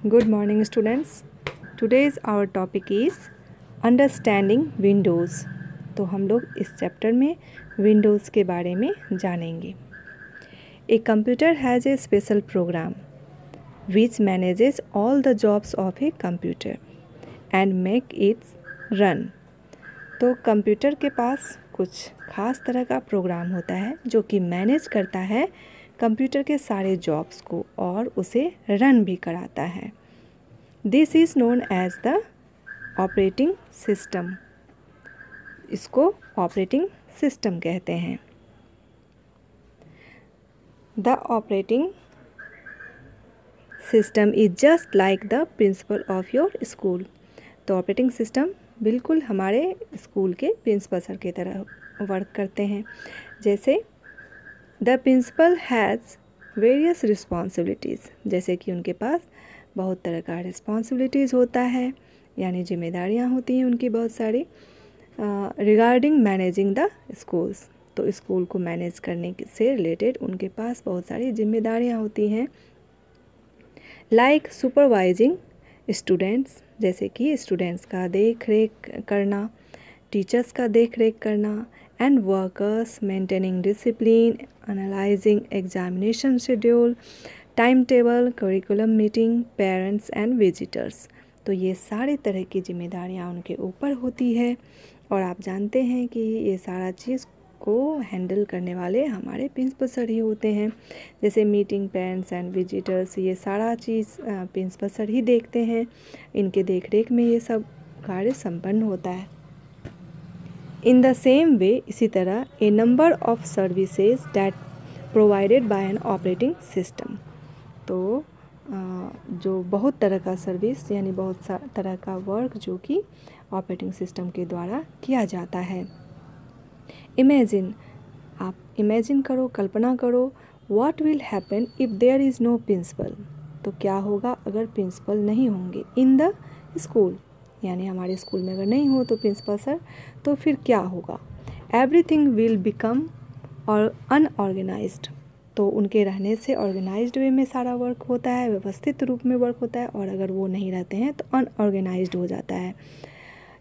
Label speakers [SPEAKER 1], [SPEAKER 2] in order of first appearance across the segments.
[SPEAKER 1] Good morning students. Today's our topic is Understanding Windows. तो हम लोग इस चैप्टर में विंडोज़ के बारे में जानेंगे. A computer has a special program which manages all the jobs of a computer and make it run. तो कंप्यूटर के पास कुछ खास तरह का प्रोग्राम होता है जो कि मैनेज करता है कंप्यूटर के सारे जॉब्स को और उसे रन भी कराता है. This is known as the operating system. इसको ऑपरेटिंग सिस्टम कहते हैं. The operating system is just like the principal of your school. तो ऑपरेटिंग सिस्टम बिल्कुल हमारे स्कूल के प्रिंसिपल सर की तरह वर्क करते हैं. जैसे the principal has various responsibilities. जैसे कि उनके पास बहुत तरह का रिस्पॉन्सिबिलिटीज़ होता है, यानी जिम्मेदारियां होती हैं उनकी बहुत सारी. Regarding managing the schools. तो स्कूल को मैनेज करने से रिलेटेड उनके पास बहुत सारी जिम्मेदारियां होती हैं. Like supervising students. जैसे कि स्टूडेंट्स का देख रेख करना, टीचर्स का देख रेख करना, and workers maintaining discipline, analysing examination schedule, time table, curriculum meeting, parents and visitors. तो ये सारे तरह की जिम्मेदारियां उनके ऊपर होती है और आप जानते हैं कि ये सारा चीज़ को हैंडल करने वाले हमारे प्रिंसिपल सर ही होते हैं. जैसे मीटिंग, पेरेंट्स एंड विजिटर्स, ये सारा चीज़ प्रिंसिपल सर ही देखते हैं. इनके देख रेख में ये सब कार्य संपन्न होता है. इन द सेम वे, इसी तरह a number of services that provided by an operating system. तो जो बहुत तरह का सर्विस यानी बहुत तरह का वर्क जो कि ऑपरेटिंग सिस्टम के द्वारा किया जाता है. इमेजिन, आप इमेजिन करो, कल्पना करो, what will happen if there is no principal. तो क्या होगा अगर प्रिंसिपल नहीं होंगे इन द स्कूल, यानी हमारे स्कूल में अगर नहीं हो तो प्रिंसिपल सर, तो फिर क्या होगा. एवरीथिंग विल बिकम और अनऑर्गेनाइज्ड. तो उनके रहने से ऑर्गेनाइज्ड वे में सारा वर्क होता है, व्यवस्थित रूप में वर्क होता है, और अगर वो नहीं रहते हैं तो अनऑर्गेनाइज्ड हो जाता है,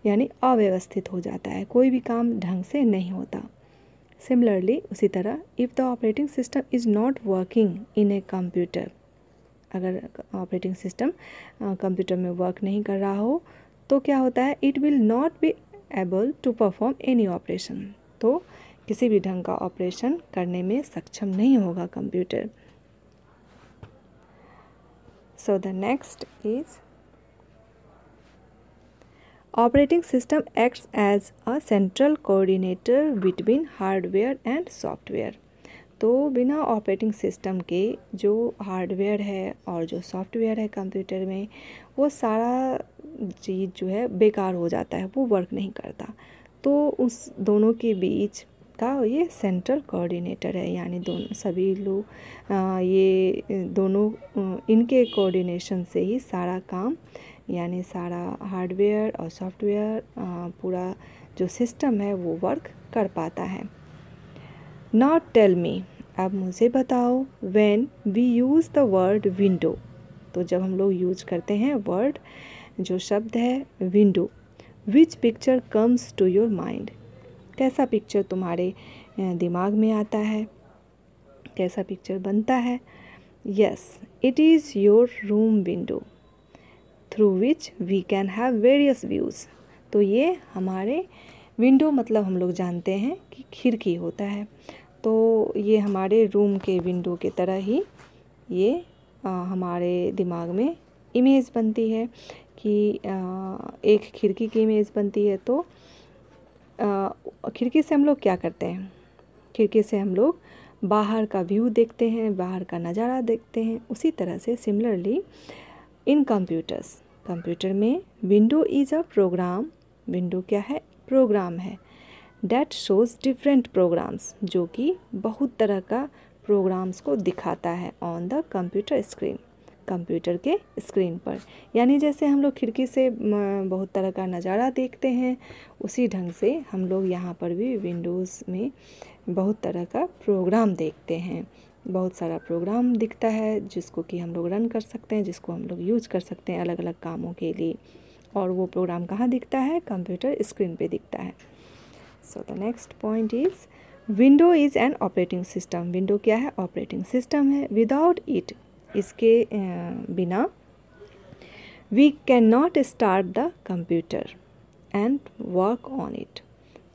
[SPEAKER 1] यानी अव्यवस्थित हो जाता है, कोई भी काम ढंग से नहीं होता. सिमिलरली, उसी तरह if the operating system is not working in a computer. अगर ऑपरेटिंग सिस्टम कंप्यूटर में वर्क नहीं कर रहा हो तो क्या होता है, it will not be able to perform any operation. तो किसी भी ढंग का ऑपरेशन करने में सक्षम नहीं होगा computer. So the next is operating system acts as a central coordinator between hardware and software. तो बिना ऑपरेटिंग सिस्टम के जो हार्डवेयर है और जो सॉफ्टवेयर है कंप्यूटर में, वो सारा चीज़ जो है बेकार हो जाता है, वो वर्क नहीं करता. तो उस दोनों के बीच का ये सेंट्रल कोऑर्डिनेटर है, यानी दोनों सभी लोग ये दोनों इनके कोऑर्डिनेशन से ही सारा काम, यानी सारा हार्डवेयर और सॉफ्टवेयर पूरा जो सिस्टम है वो वर्क कर पाता है. नॉट टेल मी, अब मुझे बताओ, when we use the word window. तो जब हम लोग यूज करते हैं वर्ड, जो शब्द है window, which picture comes to your mind. कैसा पिक्चर तुम्हारे दिमाग में आता है, कैसा पिक्चर बनता है. Yes, it is your room window through which we can have various views. तो ये हमारे विंडो मतलब हम लोग जानते हैं कि खिड़की होता है. तो ये हमारे रूम के विंडो के तरह ही ये हमारे दिमाग में इमेज बनती है कि एक खिड़की की इमेज बनती है. तो खिड़की से हम लोग क्या करते हैं, खिड़की से हम लोग बाहर का व्यू देखते हैं, बाहर का नज़ारा देखते हैं. उसी तरह से सिमिलरली इन कंप्यूटर्स, कंप्यूटर में window is a program. Window क्या है, प्रोग्राम है. डैट शोज़ डिफरेंट प्रोग्राम्स, जो कि बहुत तरह का प्रोग्राम्स को दिखाता है on the computer screen, computer के स्क्रीन पर. यानी जैसे हम लोग खिड़की से बहुत तरह का नज़ारा देखते हैं, उसी ढंग से हम लोग यहाँ पर भी विंडोज़ में बहुत तरह का प्रोग्राम देखते हैं. बहुत सारा प्रोग्राम दिखता है जिसको कि हम लोग रन कर सकते हैं, जिसको हम लोग यूज कर सकते हैं अलग अलग कामों के लिए। और वो प्रोग्राम कहाँ दिखता है? कंप्यूटर स्क्रीन पे दिखता है। So the next point is window is an operating system. Window क्या है? ऑपरेटिंग सिस्टम है। विदाउट इट, इसके बिना, we can not start the computer and work on it.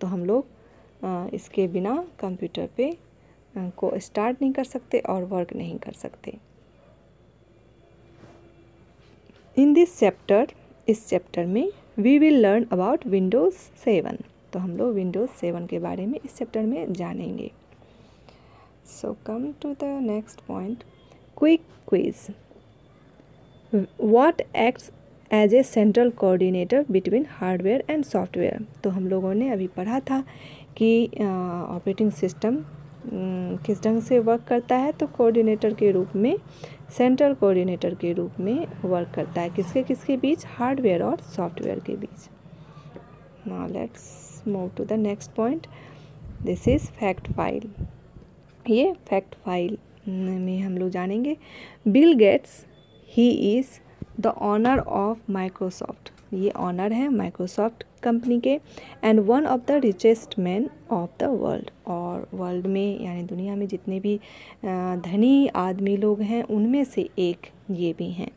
[SPEAKER 1] तो हम लोग इसके बिना कंप्यूटर पे को स्टार्ट नहीं कर सकते और वर्क नहीं कर सकते। इन दिस चैप्टर, इस चैप्टर में we will learn about Windows 7। तो हम लोग विंडोज़ 7 के बारे में इस चैप्टर में जानेंगे। So come to the next point, quick quiz. What acts as a central coordinator between hardware and software. तो हम लोगों ने अभी पढ़ा था कि ऑपरेटिंग सिस्टम किस ढंग से वर्क करता है। तो कोऑर्डिनेटर के रूप में, सेंट्रल कोऑर्डिनेटर के रूप में वर्क करता है। किसके किसके बीच? हार्डवेयर और सॉफ्टवेयर के बीच। Now let's move to the next point, this is fact file. ये फैक्ट फाइल में हम लोग जानेंगे Bill Gates, he is the owner of Microsoft. ये ऑनर है माइक्रोसॉफ्ट कंपनी के। And one of the richest man of the world. और world में यानी दुनिया में जितने भी धनी आदमी लोग हैं उनमें से एक ये भी हैं।